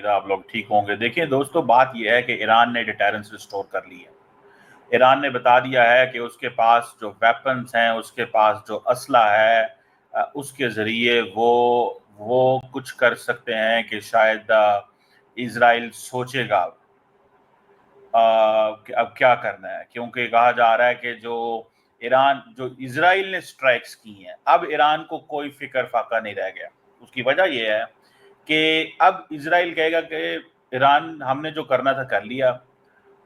امید آپ لوگ ٹھیک ہوں گے۔ دیکھیں دوستو، بات یہ ہے کہ ایران نے ڈیٹرنس ریسٹور کر لی ہے۔ ایران نے بتا دیا ہے کہ اس کے پاس جو ویپنز ہیں، اس کے پاس جو اسلحہ ہے، اس کے ذریعے وہ کچھ کر سکتے ہیں کہ شاید اسرائیل سوچے گا کہ اب کیا کرنا ہے، کیونکہ کہا جا رہا ہے کہ جو اسرائیل نے سٹرائکس کی ہیں، اب ایران کو کوئی فکر فاقہ نہیں رہ گیا۔ اس کی وجہ یہ ہے کہ اب اسرائیل کہے گا کہ ایران ہم نے جو کرنا تھا کر لیا،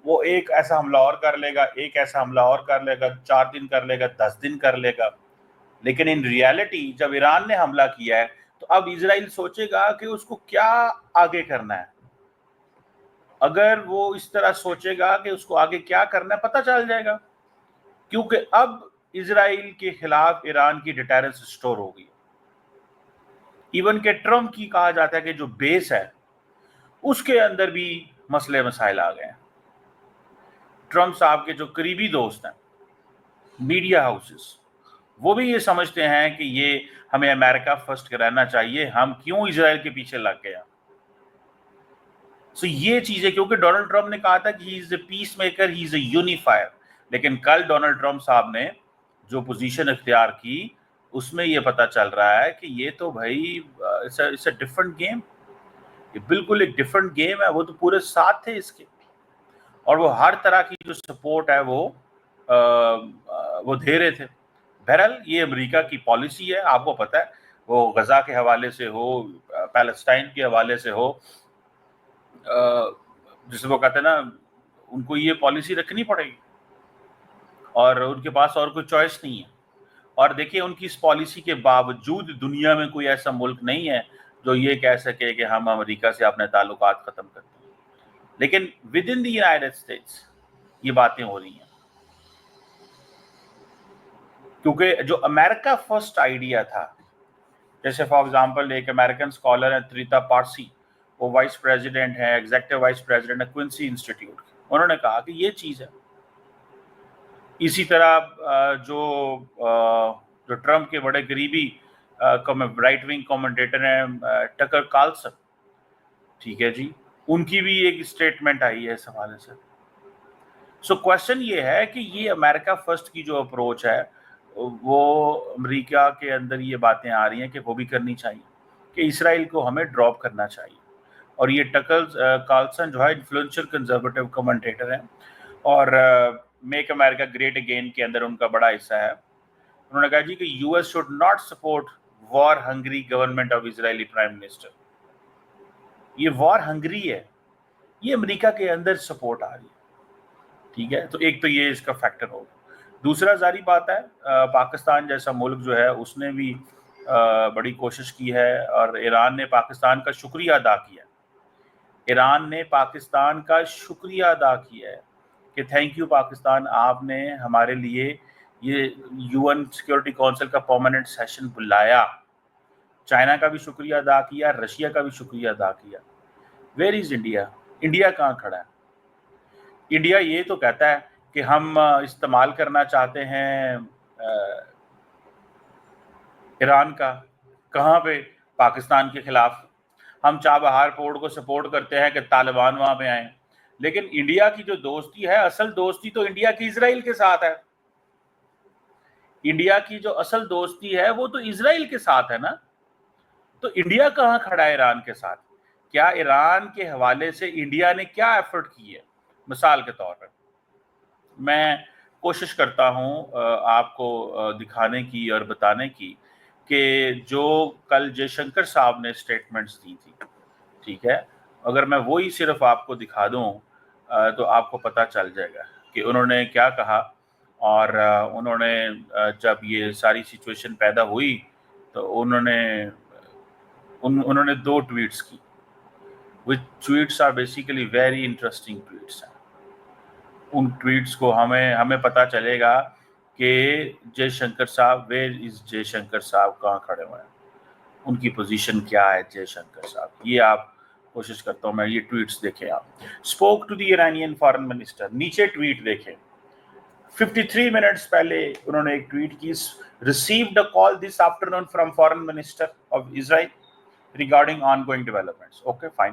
وہ ایک ایسا حملہ اور کر لے گا، ایک ایسا حملہ اور کر لے گا، 4 دن کر لے گا، 10 دن کر لے گا، لیکن ان ریالٹی جب ایران نے حملہ کیا ہے تو اب اسرائیل سوچے گا کہ اس کو کیا آگے کرنا ہے۔ اگر وہ اس طرح سوچے گا کہ اس کو آگے کیا کرنا ہے، پتہ چل جائے گا، کیونکہ اب اسرائیل کے خلاف ایران کی ڈیٹرنس ریسٹور ہو گئی۔ ایون کہ ٹرمپ کی کہا جاتا ہے کہ جو بیس ہے اس کے اندر بھی مسئلے مسائل آ گئے ہیں۔ ٹرمپ صاحب کے جو قریبی دوست ہیں، میڈیا ہاؤسز، وہ بھی یہ سمجھتے ہیں کہ یہ ہمیں امریکہ فرسٹ رہنا چاہیے، ہم کیوں اسرائیل کے پیچھے لگ گئے۔ یہ چیزیں، کیونکہ ڈونلڈ ٹرمپ نے کہا تھا کہ ہی از اے پیس میکر، ہی از اے یونیفائر، لیکن کل ڈونلڈ ٹرمپ صاحب نے جو پوزیشن اختیار کی، اس میں یہ پتہ چل رہا ہے کہ یہ تو بھائی اٹس اے ڈفرنٹ گیم، یہ بالکل ایک ڈفرنٹ گیم ہے۔ وہ تو پورے ساتھ تھے اس کے، اور وہ ہر طرح کی جو سپورٹ ہے وہ دے رہے تھے۔ بہرحال یہ امریکہ کی پالیسی ہے، آپ کو پتہ ہے، وہ غزہ کے حوالے سے ہو، پیلسٹائن کے حوالے سے ہو، جسے وہ کہتے ہیں نا، ان کو یہ پالیسی رکھنی پڑے گی، اور ان کے پاس اور کوئی چوائس نہیں ہے۔ اور دیکھیں ان کی اس پالیسی کے باوجود دنیا میں کوئی ایسا ملک نہیں ہے جو یہ کہہ سکے کہ ہم امریکہ سے اپنے تعلقات ختم کرتے ہیں، لیکن with in the United States یہ باتیں ہو رہی ہیں، کیونکہ جو امریکہ فرسٹ آئیڈیا تھا، جیسے فار ایگزامپل ایک امریکن اسکالر ہے تریتا پارسی، وہ وائس پریزیڈنٹ ہے، ایگزیکٹو وائس پریزیڈنٹ ہے کوئنسی انسٹیٹیوٹ، انہوں نے کہا کہ یہ چیز ہے۔ اسی طرح جو ٹرمپ کے بڑے قریبی رائٹ ونگ کمنٹیٹر ہیں ٹکر کارلسن، ٹھیک ہے جی، ان کی بھی ایک اسٹیٹمنٹ آئی ہے اس حوالے سے۔ سو کوشچن یہ ہے کہ یہ امریکہ فرسٹ کی جو اپروچ ہے، وہ امریکہ کے اندر یہ باتیں آ رہی ہیں کہ وہ بھی کرنی چاہیے کہ اسرائیل کو ہمیں ڈراپ کرنا چاہیے۔ اور یہ ٹکر کارلسن جو ہے انفلوئنشل کنزرویٹو کمنٹیٹر ہیں، اور میک امریکہ گریٹ اگین کے اندر ان کا بڑا حصہ ہے۔ انہوں نے کہا جی کہ U S should not support war hungry government of Israeli prime minister. یہ وار ہنگری ہے، یہ امریکہ کے اندر سپورٹ آ رہی ہے، ٹھیک ہے۔ تو ایک تو یہ اس کا فیکٹر ہوگا۔ دوسرا ظاہری بات ہے، پاکستان جیسا ملک جو ہے اس نے بھی بڑی کوشش کی ہے، اور ایران نے پاکستان کا شکریہ ادا کیا، ایران نے پاکستان کا شکریہ ادا کیا ہے کہ تھینک یو پاکستان، آپ نے ہمارے لیے یہ UN سیکورٹی کونسل کا پرماننٹ سیشن بلایا۔ چائنا کا بھی شکریہ ادا کیا، رشیا کا بھی شکریہ ادا کیا۔ Where is India? انڈیا کہاں کھڑا ہے؟ انڈیا یہ تو کہتا ہے کہ ہم استعمال کرنا چاہتے ہیں ایران کا، کہاں پہ؟ پاکستان کے خلاف۔ ہم چابہار پورٹ کو سپورٹ کرتے ہیں کہ طالبان وہاں پہ آئیں، لیکن انڈیا کی جو دوستی ہے، اصل دوستی تو انڈیا کی اسرائیل کے ساتھ ہے۔ انڈیا کی جو اصل دوستی ہے وہ تو اسرائیل کے ساتھ ہے نا۔ تو انڈیا کہاں کھڑا ہے ایران کے ساتھ؟ کیا ایران کے حوالے سے انڈیا نے کیا ایفرٹ کی ہے؟ مثال کے طور پر میں کوشش کرتا ہوں آپ کو دکھانے کی اور بتانے کی کہ جو کل جے شنکر صاحب نے اسٹیٹمنٹس دی تھی، ٹھیک ہے، اگر میں وہی صرف آپ کو دکھا دوں تو آپ کو پتہ چل جائے گا کہ انہوں نے کیا کہا۔ اور انہوں نے جب یہ ساری سچویشن پیدا ہوئی تو انہوں نے 2 ٹویٹس کی، which tweets are basically very interesting tweets ہیں۔ ان ٹویٹس کو ہمیں پتہ چلے گا کہ جے شنکر صاحب، ویئر از جے شنکر صاحب، کہاں کھڑے ہوئے ہیں، ان کی پوزیشن کیا ہے جے شنکر صاحب۔ یہ آپ کوشش کرتا ہوں میں، یہ ٹویٹس دیکھیں آپ۔ Spoke to the Iranian foreign minister, نیچے ٹویٹ دیکھیں، 53 منٹس پہلے انہوں نے ایک ٹویٹ کی، received a call this afternoon from foreign minister of Israel regarding ongoing developments. Okay fine,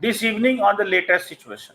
this evening on the latest situation.